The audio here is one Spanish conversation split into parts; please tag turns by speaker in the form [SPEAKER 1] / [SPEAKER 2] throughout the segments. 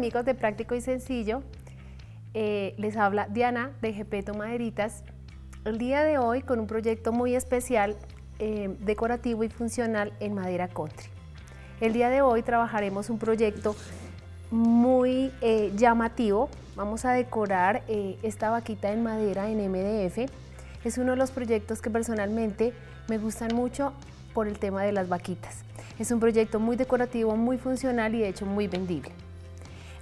[SPEAKER 1] amigos de Práctico y Sencillo, les habla Diana de Gepeto Maderitas. El día de hoy con un proyecto muy especial, decorativo y funcional en madera country. El día de hoy trabajaremos un proyecto muy llamativo. Vamos a decorar esta vaquita en madera en MDF. Es uno de los proyectos que personalmente me gustan mucho por el tema de las vaquitas. Es un proyecto muy decorativo, muy funcional y de hecho muy vendible.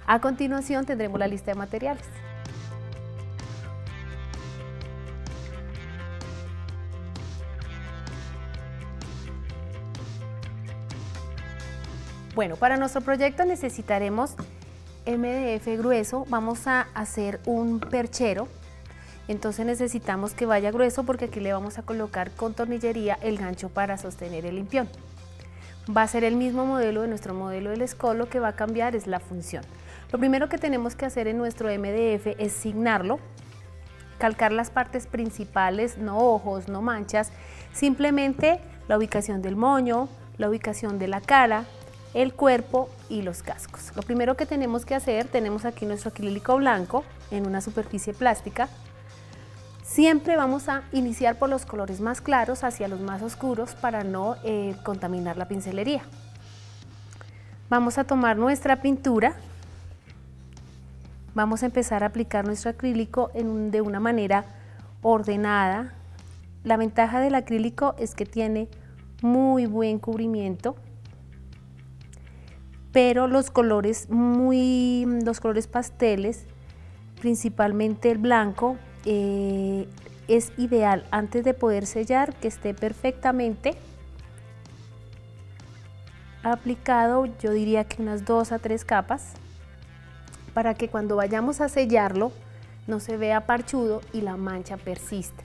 [SPEAKER 1] A continuación tendremos la lista de materiales. Bueno, para nuestro proyecto necesitaremos MDF grueso. Vamos a hacer un perchero, entonces necesitamos que vaya grueso porque aquí le vamos a colocar con tornillería el gancho para sostener el limpión. Va a ser el mismo modelo de nuestro modelo del Skol, lo que va a cambiar es la función. Lo primero que tenemos que hacer en nuestro MDF es signarlo, calcar las partes principales, no ojos, no manchas, simplemente la ubicación del moño, la ubicación de la cara, el cuerpo y los cascos. Lo primero que tenemos que hacer, tenemos aquí nuestro acrílico blanco en una superficie plástica. Siempre vamos a iniciar por los colores más claros hacia los más oscuros para no contaminar la pincelería. Vamos a tomar nuestra pintura, vamos a empezar a aplicar nuestro acrílico de una manera ordenada. La ventaja del acrílico es que tiene muy buen cubrimiento, pero los colores pasteles, principalmente el blanco, es ideal antes de poder sellar que esté perfectamente aplicado. Yo diría que unas 2 a 3 capas para que cuando vayamos a sellarlo no se vea parchudo y la mancha persiste.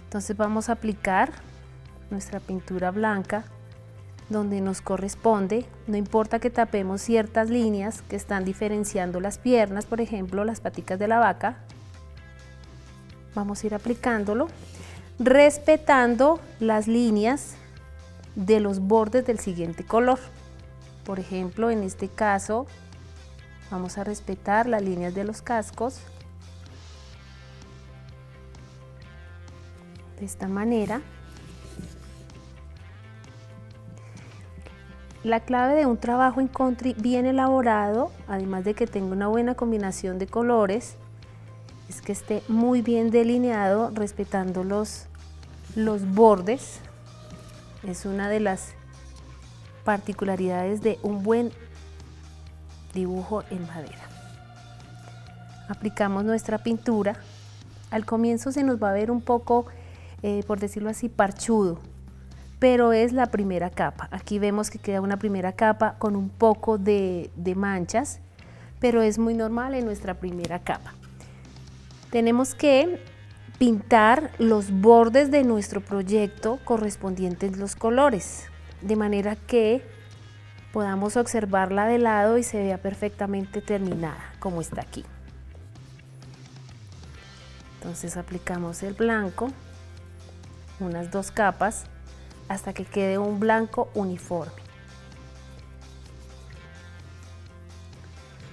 [SPEAKER 1] Entonces vamos a aplicar nuestra pintura blanca donde nos corresponde. No importa que tapemos ciertas líneas que están diferenciando las piernas, por ejemplo las paticas de la vaca. Vamos a ir aplicándolo, respetando las líneas de los bordes del siguiente color. Por ejemplo, en este caso, vamos a respetar las líneas de los cascos. De esta manera. La clave de un trabajo en country bien elaborado, además de que tenga una buena combinación de colores, es que esté muy bien delineado, respetando los bordes. Es una de las particularidades de un buen dibujo en madera. Aplicamos nuestra pintura. Al comienzo se nos va a ver un poco, por decirlo así, parchudo, pero es la primera capa. Aquí vemos que queda una primera capa con un poco de manchas, pero es muy normal en nuestra primera capa. Tenemos que pintar los bordes de nuestro proyecto correspondientes a los colores, de manera que podamos observarla de lado y se vea perfectamente terminada, como está aquí. Entonces aplicamos el blanco, unas 2 capas, hasta que quede un blanco uniforme.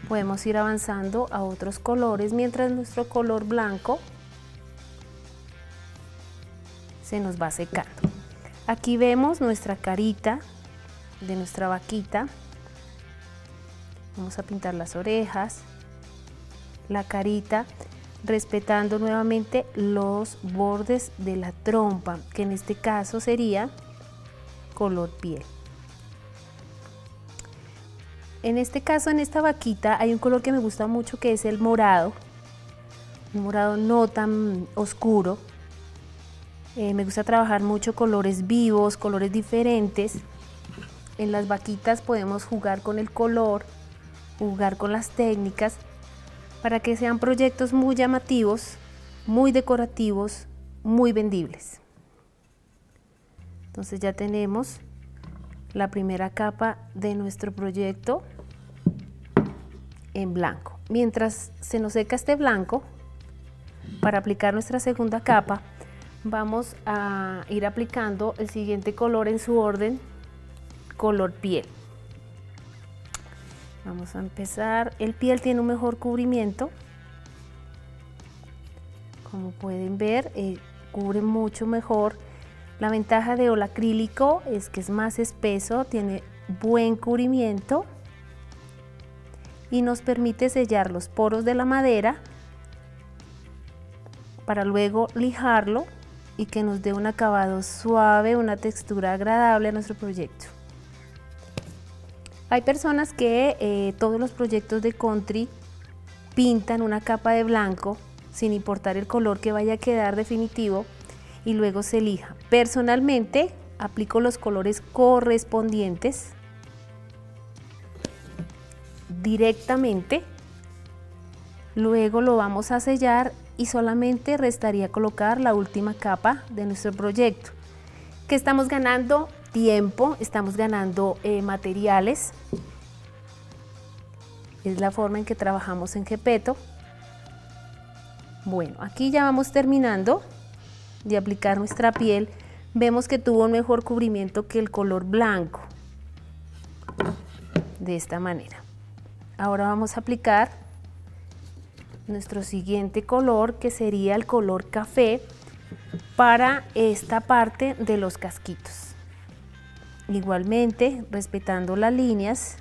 [SPEAKER 1] Podemos ir avanzando a otros colores mientras nuestro color blanco se nos va secando. Aquí vemos nuestra carita de nuestra vaquita. Vamos a pintar las orejas, la carita, respetando nuevamente los bordes de la trompa, que en este caso sería color piel. En este caso, en esta vaquita, hay un color que me gusta mucho, que es el morado, un morado no tan oscuro. Me gusta trabajar mucho colores vivos, colores diferentes. En las vaquitas podemos jugar con el color, jugar con las técnicas, para que sean proyectos muy llamativos, muy decorativos, muy vendibles. Entonces ya tenemos la primera capa de nuestro proyecto en blanco. Mientras se nos seca este blanco, para aplicar nuestra segunda capa, vamos a ir aplicando el siguiente color en su orden, color piel. Vamos a empezar. El piel tiene un mejor cubrimiento. Como pueden ver, cubre mucho mejor. La ventaja de óleo acrílico es que es más espeso, tiene buen cubrimiento y nos permite sellar los poros de la madera para luego lijarlo y que nos dé un acabado suave, una textura agradable a nuestro proyecto. Hay personas que todos los proyectos de country pintan una capa de blanco sin importar el color que vaya a quedar definitivo y luego se lija. Personalmente aplico los colores correspondientes directamente, luego lo vamos a sellar y solamente restaría colocar la última capa de nuestro proyecto. ¿Qué estamos ganando? Tiempo, estamos ganando materiales. Es la forma en que trabajamos en Gepetto. Bueno, aquí ya vamos terminando de aplicar nuestra piel. Vemos que tuvo un mejor cubrimiento que el color blanco. De esta manera. Ahora vamos a aplicar nuestro siguiente color, que sería el color café, para esta parte de los casquitos. Igualmente, respetando las líneas,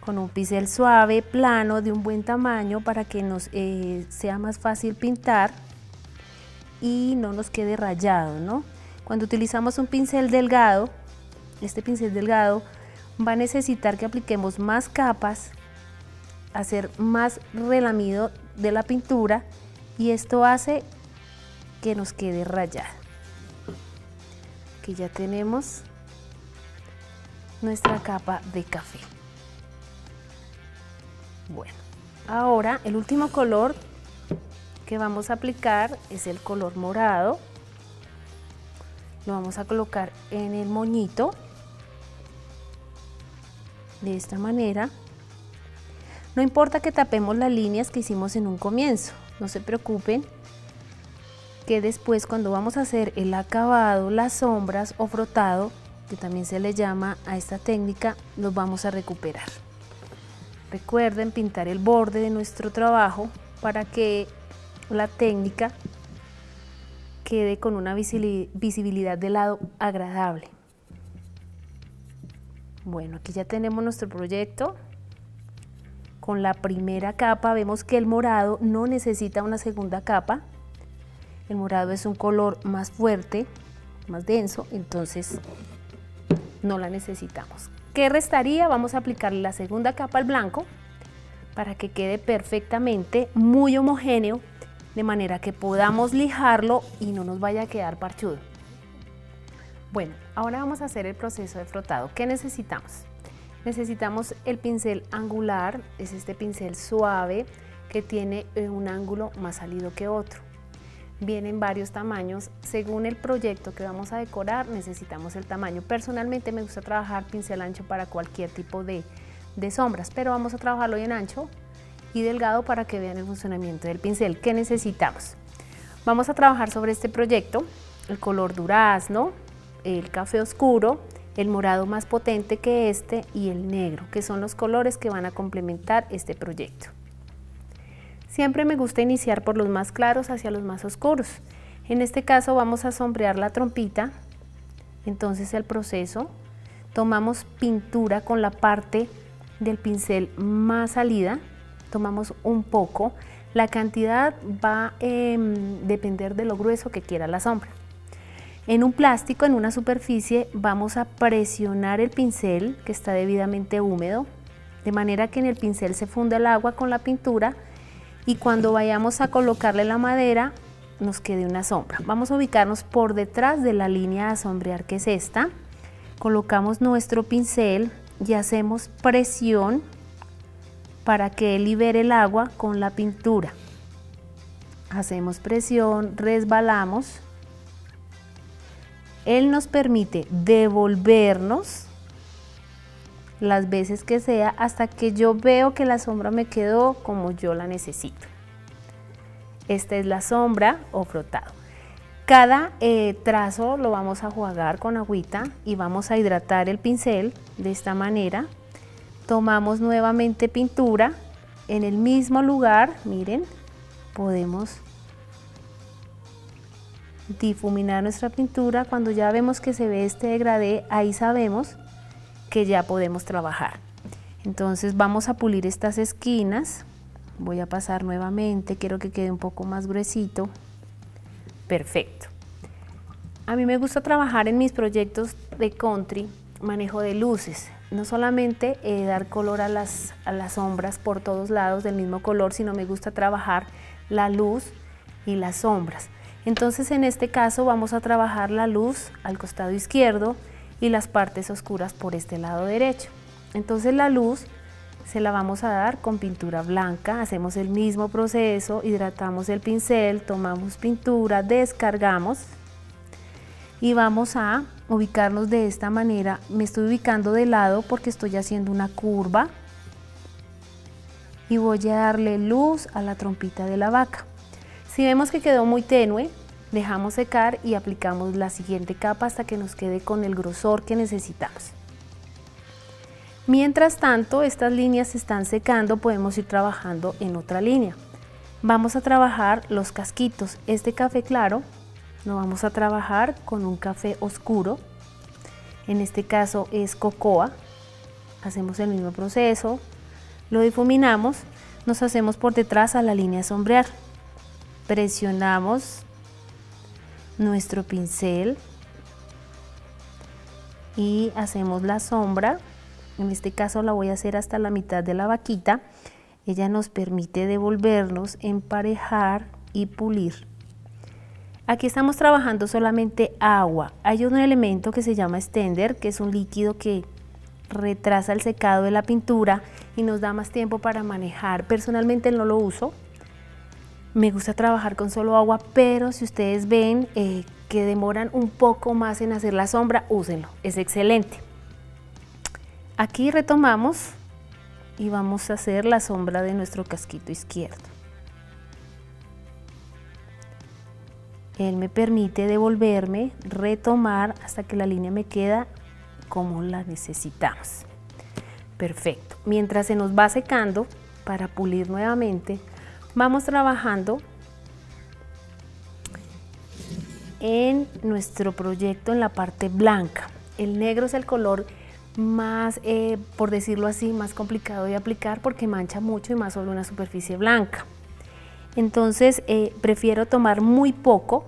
[SPEAKER 1] con un pincel suave, plano, de un buen tamaño, para que nos sea más fácil pintar y no nos quede rayado, ¿no? Cuando utilizamos un pincel delgado, este pincel delgado va a necesitar que apliquemos más capas, hacer más relamido de la pintura, y esto hace que nos quede rayada. Aquí ya tenemos nuestra capa de café. Bueno, ahora el último color que vamos a aplicar es el color morado. Lo vamos a colocar en el moñito de esta manera. No importa que tapemos las líneas que hicimos en un comienzo, no se preocupen, que después cuando vamos a hacer el acabado, las sombras o frotado, que también se le llama a esta técnica, los vamos a recuperar. Recuerden pintar el borde de nuestro trabajo para que la técnica quede con una visibilidad de lado agradable. Bueno, aquí ya tenemos nuestro proyecto. Con la primera capa vemos que el morado no necesita una segunda capa. El morado es un color más fuerte, más denso, entonces no la necesitamos. ¿Qué restaría? Vamos a aplicarle la segunda capa al blanco para que quede perfectamente muy homogéneo, de manera que podamos lijarlo y no nos vaya a quedar parchudo. Bueno, ahora vamos a hacer el proceso de frotado. ¿Qué necesitamos? Necesitamos el pincel angular, es este pincel suave que tiene un ángulo más salido que otro. Vienen varios tamaños, según el proyecto que vamos a decorar necesitamos el tamaño. Personalmente me gusta trabajar pincel ancho para cualquier tipo de sombras, pero vamos a trabajarlo en ancho y delgado para que vean el funcionamiento del pincel. ¿Qué necesitamos? Vamos a trabajar sobre este proyecto el color durazno, el café oscuro, el morado más potente que este y el negro, que son los colores que van a complementar este proyecto. Siempre me gusta iniciar por los más claros hacia los más oscuros. En este caso vamos a sombrear la trompita. Entonces el proceso, tomamos pintura con la parte del pincel más salida, tomamos un poco, la cantidad va a depender de lo grueso que quiera la sombra. En un plástico, en una superficie, vamos a presionar el pincel que está debidamente húmedo, de manera que en el pincel se funda el agua con la pintura y cuando vayamos a colocarle la madera nos quede una sombra. Vamos a ubicarnos por detrás de la línea a sombrear, que es esta. Colocamos nuestro pincel y hacemos presión para que él libere el agua con la pintura. Hacemos presión, resbalamos. Él nos permite devolvernos las veces que sea hasta que yo veo que la sombra me quedó como yo la necesito. Esta es la sombra o frotado. Cada trazo lo vamos a jugar con agüita y vamos a hidratar el pincel de esta manera. tomamos nuevamente pintura en el mismo lugar, miren, podemos difuminar nuestra pintura. Cuando ya vemos que se ve este degradé, ahí sabemos que ya podemos trabajar. Entonces vamos a pulir estas esquinas, voy a pasar nuevamente, quiero que quede un poco más gruesito. Perfecto. A mí me gusta trabajar en mis proyectos de country, manejo de luces, no solamente dar color a las sombras por todos lados del mismo color, sino me gusta trabajar la luz y las sombras. Entonces en este caso vamos a trabajar la luz al costado izquierdo y las partes oscuras por este lado derecho. Entonces la luz se la vamos a dar con pintura blanca, hacemos el mismo proceso, hidratamos el pincel, tomamos pintura, descargamos y vamos a ubicarnos de esta manera. Me estoy ubicando de lado porque estoy haciendo una curva y voy a darle luz a la trompita de la vaca. Si vemos que quedó muy tenue, dejamos secar y aplicamos la siguiente capa hasta que nos quede con el grosor que necesitamos. Mientras tanto, estas líneas se están secando, podemos ir trabajando en otra línea. Vamos a trabajar los casquitos. Este café claro lo vamos a trabajar con un café oscuro. En este caso es cocoa. Hacemos el mismo proceso, lo difuminamos, nos hacemos por detrás a la línea de sombrear. Presionamos nuestro pincel y hacemos la sombra. En este caso la voy a hacer hasta la mitad de la vaquita. Ella nos permite devolvernos, emparejar y pulir. Aquí estamos trabajando solamente agua. Hay un elemento que se llama extender, que es un líquido que retrasa el secado de la pintura y nos da más tiempo para manejar. Personalmente no lo uso. Me gusta trabajar con solo agua, pero si ustedes ven que demoran un poco más en hacer la sombra, úsenlo, es excelente. Aquí retomamos y vamos a hacer la sombra de nuestro casquito izquierdo. Él me permite devolverme, retomar hasta que la línea me queda como la necesitamos. Perfecto. Mientras se nos va secando, para pulir nuevamente, vamos trabajando en nuestro proyecto en la parte blanca. El negro es el color más, por decirlo así, más complicado de aplicar porque mancha mucho y más sobre una superficie blanca. Entonces prefiero tomar muy poca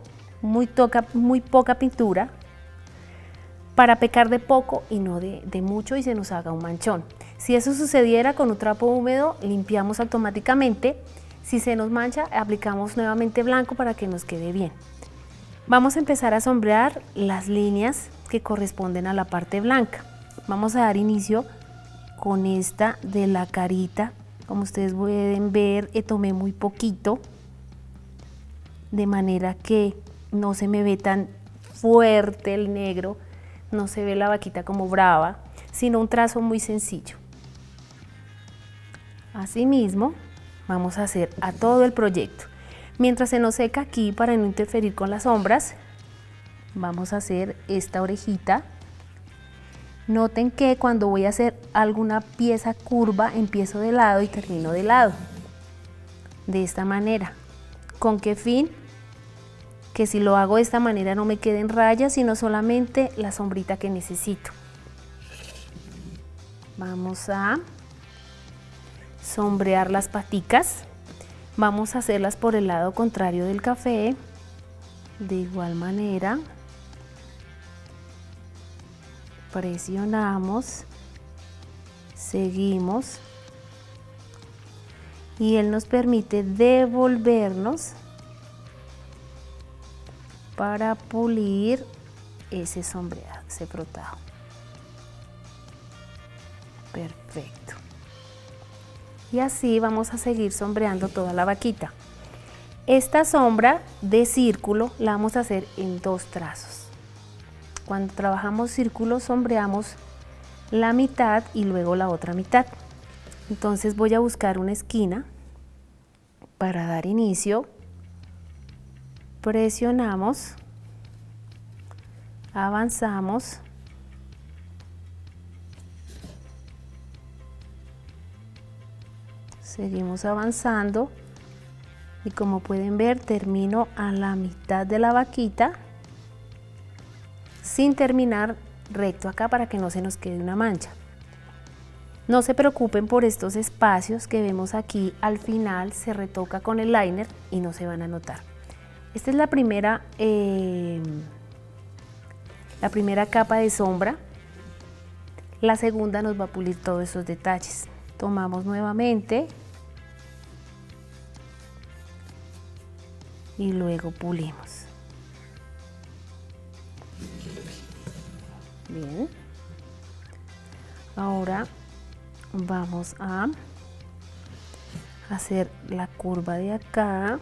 [SPEAKER 1] pintura para pecar de poco y no de mucho y se nos haga un manchón. Si eso sucediera con un trapo húmedo, limpiamos automáticamente. Si se nos mancha, aplicamos nuevamente blanco para que nos quede bien. Vamos a empezar a sombrear las líneas que corresponden a la parte blanca. Vamos a dar inicio con esta de la carita. Como ustedes pueden ver, tomé muy poquito, de manera que no se me ve tan fuerte el negro, no se ve la vaquita como brava, sino un trazo muy sencillo. Asimismo, vamos a hacer a todo el proyecto. Mientras se nos seca aquí, para no interferir con las sombras, vamos a hacer esta orejita. Noten que cuando voy a hacer alguna pieza curva, empiezo de lado y termino de lado. De esta manera. ¿Con qué fin? Que si lo hago de esta manera no me queden rayas, sino solamente la sombrita que necesito. Vamos a sombrear las paticas. Vamos a hacerlas por el lado contrario del café. De igual manera. Presionamos, seguimos y él nos permite devolvernos para pulir ese sombreado, ese frotado. Perfecto. Y así vamos a seguir sombreando toda la vaquita. Esta sombra de círculo la vamos a hacer en 2 trazos. Cuando trabajamos círculos, sombreamos la mitad y luego la otra mitad. Entonces voy a buscar una esquina para dar inicio. Presionamos, avanzamos Seguimos avanzando y como pueden ver termino a la mitad de la vaquita sin terminar recto acá para que no se nos quede una mancha. No se preocupen por estos espacios que vemos aquí, al final se retoca con el liner y no se van a notar. Esta es la primera capa de sombra. La segunda nos va a pulir todos esos detalles. Tomamos nuevamente y luego pulimos. Bien. Ahora vamos a hacer la curva de acá.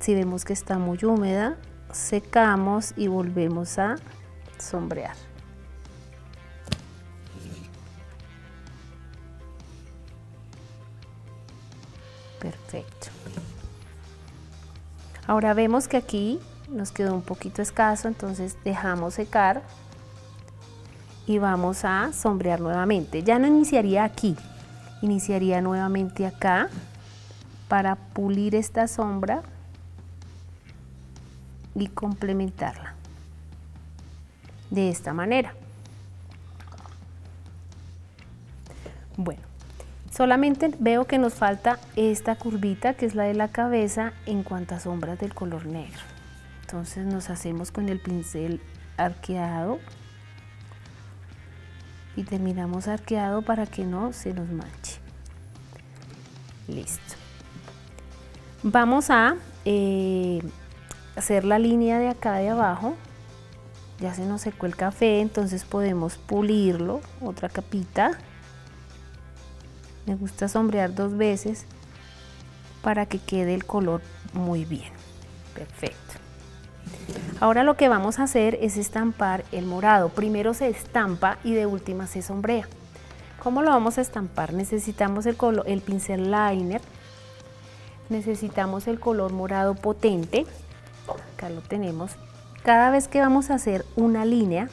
[SPEAKER 1] Si vemos que está muy húmeda, secamos y volvemos a sombrear. Perfecto. Ahora vemos que aquí nos quedó un poquito escaso, entonces dejamos secar y vamos a sombrear nuevamente. Ya no iniciaría aquí, iniciaría nuevamente acá para pulir esta sombra y complementarla de esta manera. Bueno, solamente veo que nos falta esta curvita que es la de la cabeza en cuanto a sombras del color negro. Entonces nos hacemos con el pincel arqueado y terminamos arqueado para que no se nos manche. Listo. Vamos a hacer la línea de acá de abajo. Ya se nos secó el café, entonces podemos pulirlo, otra capita. Me gusta sombrear 2 veces para que quede el color muy bien. Perfecto. Ahora lo que vamos a hacer es estampar el morado. Primero se estampa y de última se sombrea. ¿Cómo lo vamos a estampar? Necesitamos el pincel liner, necesitamos el color morado potente, acá lo tenemos. Cada vez que vamos a hacer una línea,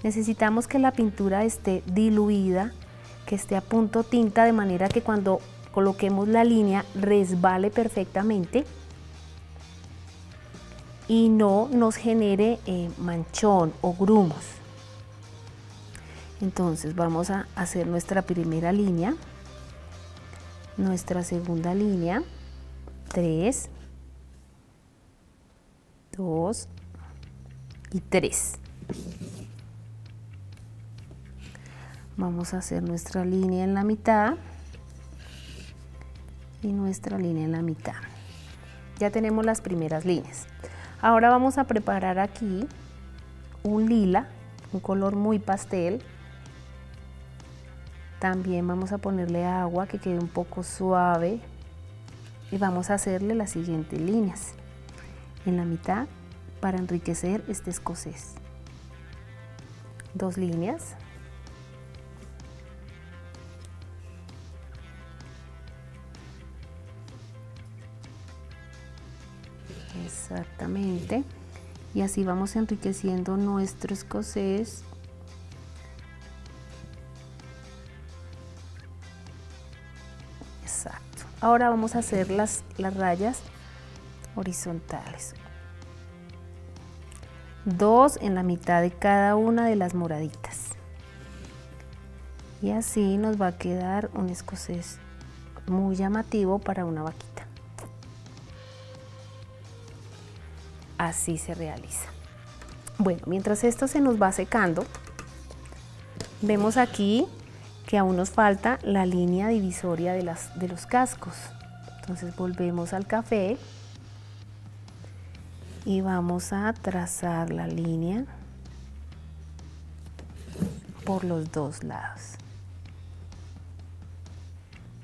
[SPEAKER 1] necesitamos que la pintura esté diluida, que esté a punto tinta, de manera que cuando coloquemos la línea resbale perfectamente y no nos genere manchón o grumos. Entonces vamos a hacer nuestra primera línea, nuestra segunda línea, 3, 2 y 3. Vamos a hacer nuestra línea en la mitad y nuestra línea en la mitad. Ya tenemos las primeras líneas. Ahora vamos a preparar aquí un lila, un color muy pastel. También vamos a ponerle agua que quede un poco suave y vamos a hacerle las siguientes líneas en la mitad para enriquecer este escocés. 2 líneas. Exactamente. Y así vamos enriqueciendo nuestro escocés. Exacto. Ahora vamos a hacer las rayas horizontales. 2 en la mitad de cada una de las moraditas. Y así nos va a quedar un escocés muy llamativo para una vaquita. Así se realiza. Bueno, mientras esto se nos va secando, vemos aquí que aún nos falta la línea divisoria de los cascos. Entonces volvemos al café y vamos a trazar la línea por los 2 lados.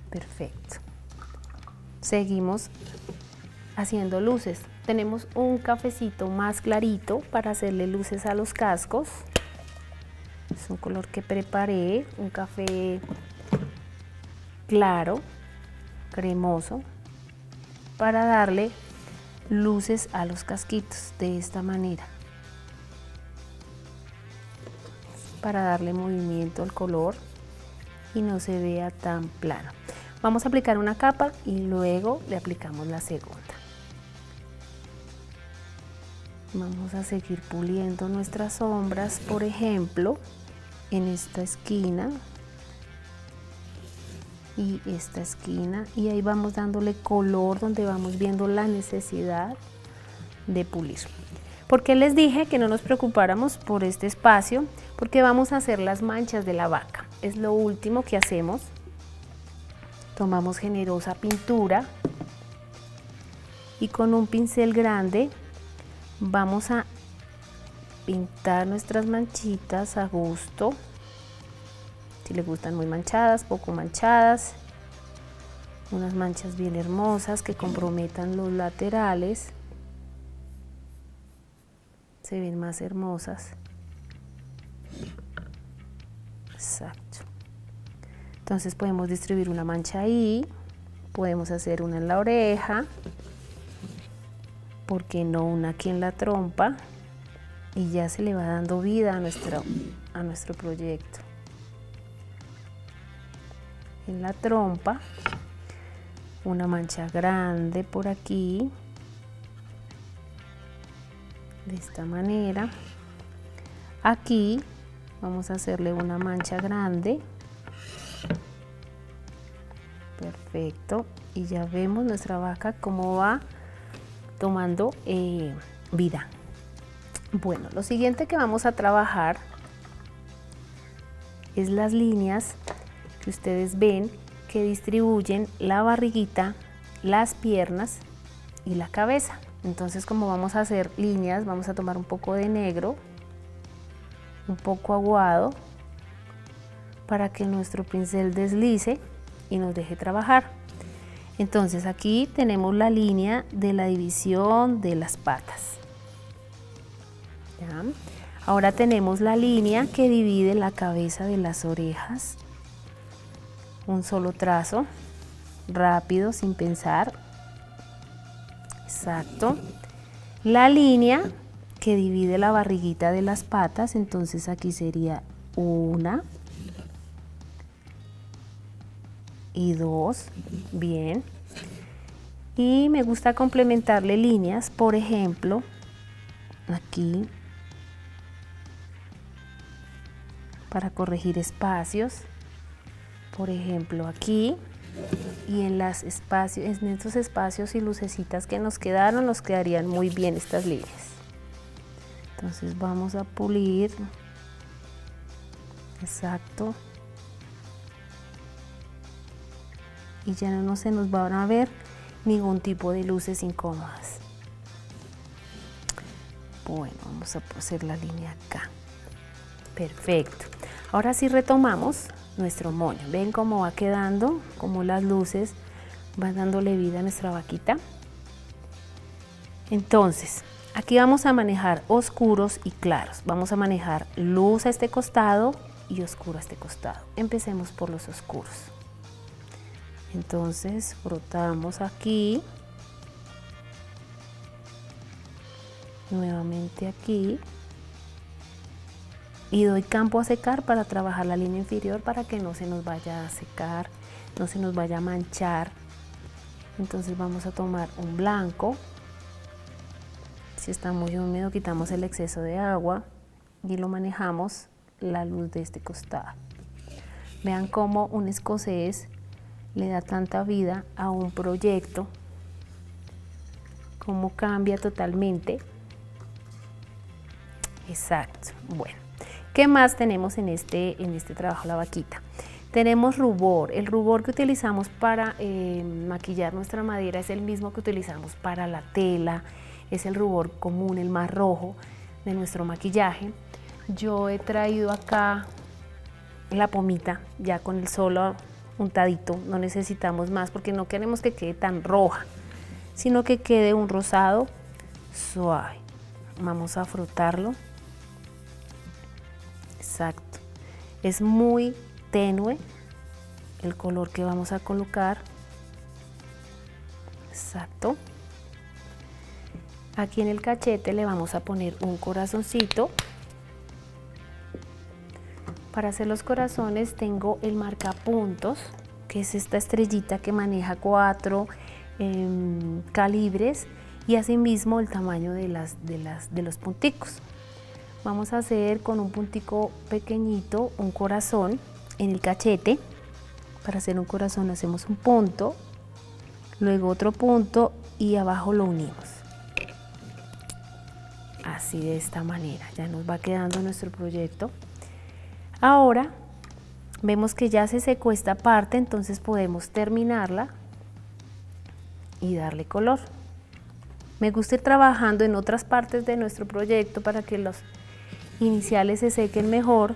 [SPEAKER 1] Perfecto. Seguimos haciendo luces. Tenemos un cafecito más clarito para hacerle luces a los cascos. Es un color que preparé, un café claro, cremoso, para darle luces a los casquitos de esta manera, para darle movimiento al color y no se vea tan plano. Vamos a aplicar una capa y luego le aplicamos la segunda. Vamos a seguir puliendo nuestras sombras, por ejemplo, en esta esquina y esta esquina, y ahí vamos dándole color donde vamos viendo la necesidad de pulir. ¿Por qué les dije que no nos preocupáramos por este espacio? Porque vamos a hacer las manchas de la vaca. Es lo último que hacemos. Tomamos generosa pintura y con un pincel grande vamos a pintar nuestras manchitas a gusto. Si les gustan muy manchadas, poco manchadas. Unas manchas bien hermosas que comprometan los laterales. Se ven más hermosas. Exacto. Entonces podemos distribuir una mancha ahí, podemos hacer una en la oreja, ¿por qué no una aquí en la trompa? Y ya se le va dando vida a nuestro proyecto. En la trompa, una mancha grande por aquí, de esta manera. Aquí vamos a hacerle una mancha grande. Perfecto, y ya vemos nuestra vaca cómo va tomando vida. Bueno, lo siguiente que vamos a trabajar es las líneas que ustedes ven que distribuyen la barriguita, las piernas y la cabeza. Entonces, como vamos a hacer líneas, vamos a tomar un poco de negro, un poco aguado, para que nuestro pincel deslice y nos deje trabajar. Entonces aquí tenemos la línea de la división de las patas. ¿Ya? Ahora tenemos la línea que divide la cabeza de las orejas. Un solo trazo, rápido, sin pensar. Exacto. La línea que divide la barriguita de las patas, entonces aquí sería una y dos, bien. Y me gusta complementarle líneas, por ejemplo, aquí, para corregir espacios, por ejemplo aquí, y en estos espacios y lucecitas que nos quedaron, nos quedarían muy bien estas líneas. Entonces vamos a pulir, exacto. Y ya no se nos van a ver ningún tipo de luces incómodas. Bueno, vamos a hacer la línea acá. Perfecto. Ahora sí retomamos nuestro moño. Ven cómo va quedando, cómo las luces van dándole vida a nuestra vaquita. Entonces, aquí vamos a manejar oscuros y claros. Vamos a manejar luz a este costado y oscuro a este costado. Empecemos por los oscuros. Entonces frotamos aquí, nuevamente aquí, y doy campo a secar para trabajar la línea inferior para que no se nos vaya a secar, no se nos vaya a manchar. Entonces vamos a tomar un blanco, si está muy húmedo quitamos el exceso de agua y lo manejamos la luz de este costado. Vean cómo un escocés le da tanta vida a un proyecto, cómo cambia totalmente. Exacto. Bueno, ¿qué más tenemos en este trabajo la vaquita? Tenemos rubor. El rubor que utilizamos para maquillar nuestra madera es el mismo que utilizamos para la tela, es el rubor común, el más rojo de nuestro maquillaje. Yo he traído acá la pomita ya con el solo untadito, no necesitamos más porque no queremos que quede tan roja, sino que quede un rosado suave. Vamos a frotarlo. Exacto. Es muy tenue el color que vamos a colocar. Exacto. Aquí en el cachete le vamos a poner un corazoncito. Para hacer los corazones tengo el marcapuntos que es esta estrellita que maneja 4 calibres y asimismo el tamaño de los punticos. Vamos a hacer con un puntico pequeñito un corazón en el cachete. Para hacer un corazón hacemos un punto, luego otro punto y abajo lo unimos. Así, de esta manera ya nos va quedando nuestro proyecto. Ahora vemos que ya se secó esta parte, entonces podemos terminarla y darle color. Me gusta ir trabajando en otras partes de nuestro proyecto para que los iniciales se sequen mejor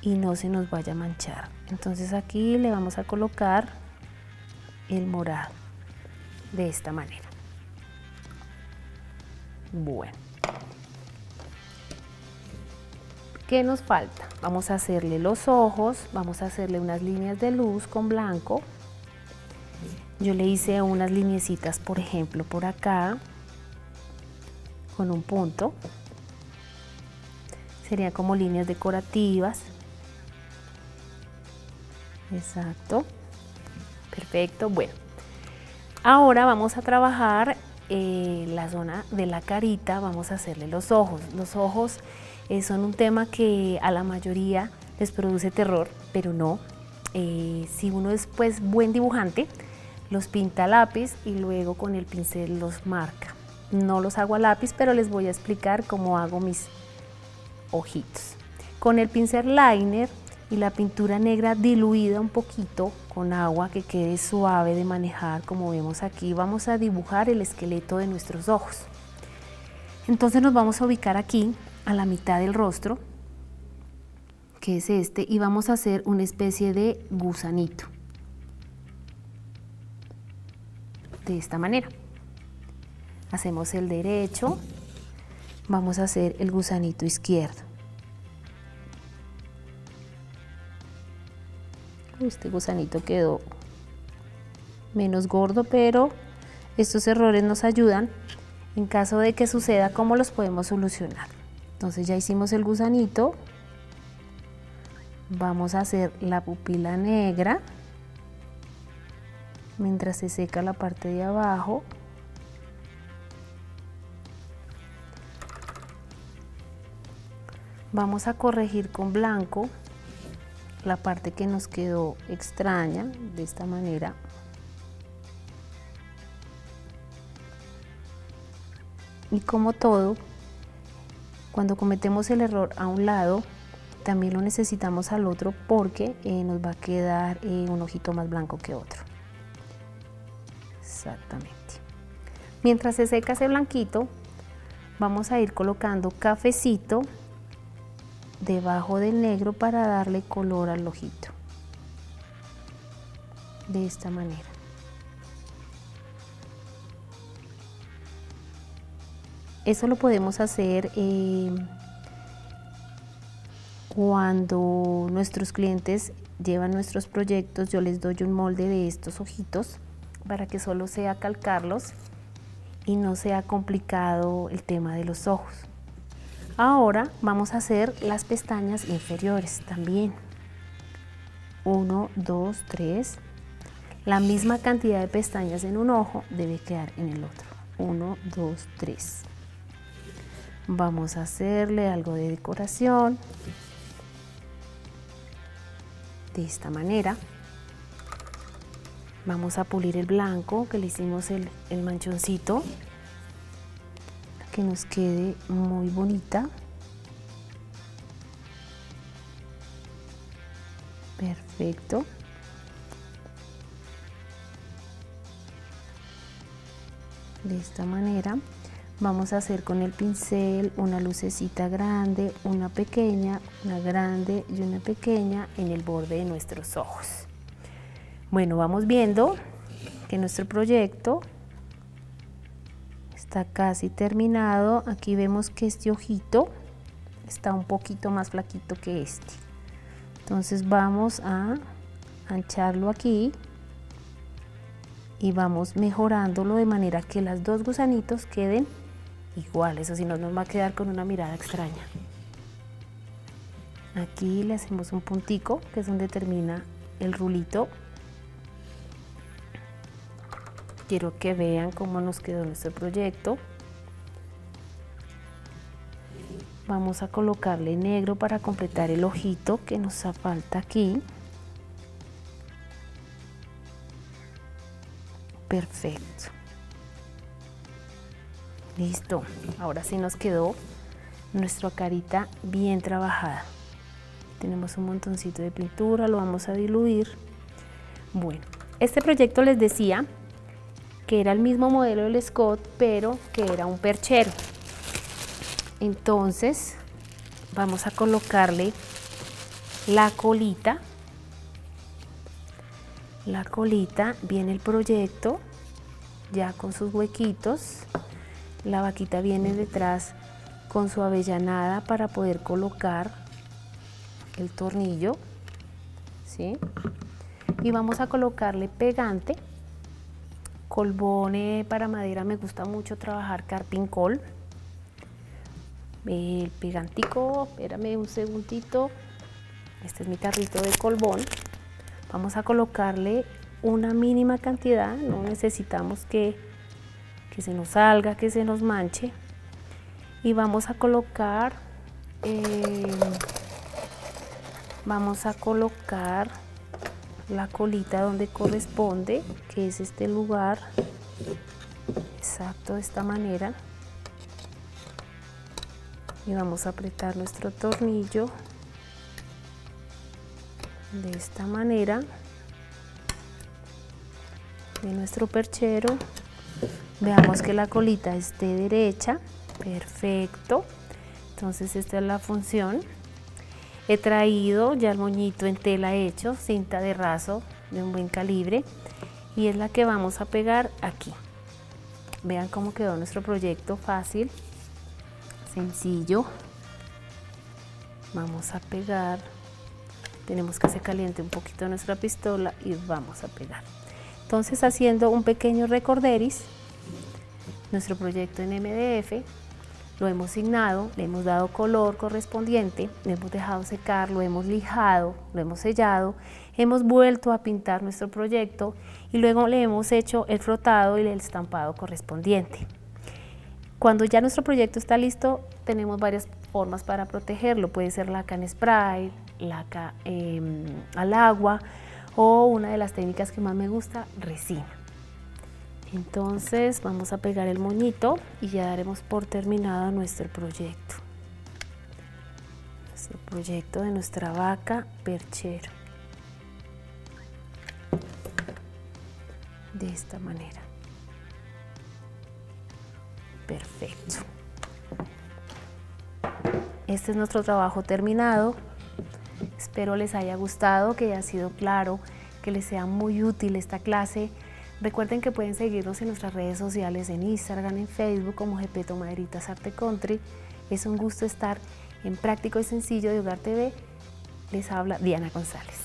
[SPEAKER 1] y no se nos vaya a manchar. Entonces aquí le vamos a colocar el morado de esta manera. Bueno, ¿qué nos falta? Vamos a hacerle los ojos, vamos a hacerle unas líneas de luz con blanco. Yo le hice unas lineecitas, por ejemplo, por acá, con un punto. Serían como líneas decorativas. Exacto. Perfecto. Bueno, ahora vamos a trabajar la zona de la carita, vamos a hacerle los ojos. Los ojos son un tema que a la mayoría les produce terror, pero no. Si uno es pues buen dibujante, los pinta a lápiz y luego con el pincel los marca. No los hago a lápiz, pero les voy a explicar cómo hago mis ojitos. Con el pincel liner y la pintura negra diluida un poquito con agua que quede suave de manejar, como vemos aquí, vamos a dibujar el esqueleto de nuestros ojos. Entonces nos vamos a ubicar aquí a la mitad del rostro, que es este, y vamos a hacer una especie de gusanito. De esta manera. Hacemos el derecho, vamos a hacer el gusanito izquierdo. Este gusanito quedó menos gordo, pero estos errores nos ayudan en caso de que suceda, cómo los podemos solucionar. Entonces ya hicimos el gusanito, vamos a hacer la pupila negra mientras se seca la parte de abajo. Vamos a corregir con blanco la parte que nos quedó extraña, de esta manera. Y como todo, cuando cometemos el error a un lado, también lo necesitamos al otro porque nos va a quedar un ojito más blanco que otro. Exactamente. Mientras se seca ese blanquito, vamos a ir colocando cafecito debajo del negro para darle color al ojito. De esta manera. Eso lo podemos hacer cuando nuestros clientes llevan nuestros proyectos. Yo les doy un molde de estos ojitos para que solo sea calcarlos y no sea complicado el tema de los ojos. Ahora vamos a hacer las pestañas inferiores también. 1, 2, 3. La misma cantidad de pestañas en un ojo debe quedar en el otro. 1, 2, 3. Vamos a hacerle algo de decoración. De esta manera. Vamos a pulir el blanco que le hicimos el manchoncito. Que nos quede muy bonita. Perfecto. De esta manera vamos a hacer con el pincel una lucecita grande, una pequeña, una grande y una pequeña en el borde de nuestros ojos. Bueno, vamos viendo que nuestro proyecto está casi terminado. Aquí vemos que este ojito está un poquito más flaquito que este. Entonces vamos a ancharlo aquí y vamos mejorándolo de manera que los dos gusanitos queden iguales, o si no nos va a quedar con una mirada extraña. Aquí le hacemos un puntico, que es donde termina el rulito Quiero que vean cómo nos quedó nuestro proyecto. Vamos a colocarle negro para completar el ojito que nos falta aquí. Perfecto. Listo. Ahora sí nos quedó nuestra carita bien trabajada. Tenemos un montoncito de pintura, lo vamos a diluir. Bueno, este proyecto les decía que era el mismo modelo del Scott, pero que era un perchero. Entonces vamos a colocarle la colita. La colita, viene el proyecto ya con sus huequitos. La vaquita viene detrás con su avellanada para poder colocar el tornillo, ¿sí? Y vamos a colocarle pegante. Colbón para madera, me gusta mucho trabajar Carpincol. El pegantico, espérame un segundito. Este es mi tarrito de Colbón. Vamos a colocarle una mínima cantidad, no necesitamos que se nos salga, que se nos manche. Y vamos a colocar la colita donde corresponde, que es este lugar, exacto, de esta manera. Y vamos a apretar nuestro tornillo de esta manera de nuestro perchero. Veamos que la colita esté derecha. Perfecto. Entonces esta es la función. He traído ya el moñito en tela hecho, cinta de raso de un buen calibre, y es la que vamos a pegar aquí. Vean cómo quedó nuestro proyecto, fácil, sencillo. Vamos a pegar. Tenemos que se caliente un poquito nuestra pistola y vamos a pegar. Entonces, haciendo un pequeño recorderis, nuestro proyecto en MDF lo hemos signado, le hemos dado color correspondiente, lo hemos dejado secar, lo hemos lijado, lo hemos sellado, hemos vuelto a pintar nuestro proyecto y luego le hemos hecho el frotado y el estampado correspondiente. Cuando ya nuestro proyecto está listo, tenemos varias formas para protegerlo. Puede ser laca en spray, laca al agua, o una de las técnicas que más me gusta, resina. Entonces vamos a pegar el moñito y ya daremos por terminado nuestro proyecto. Nuestro proyecto de nuestra vaca perchero. De esta manera. Perfecto. Este es nuestro trabajo terminado. Espero les haya gustado, que haya sido claro, que les sea muy útil esta clase. Recuerden que pueden seguirnos en nuestras redes sociales, en Instagram, en Facebook, como Gepetto Maderitas Arte Country. Es un gusto estar en Práctico y Sencillo de Hogar TV. Les habla Diana González.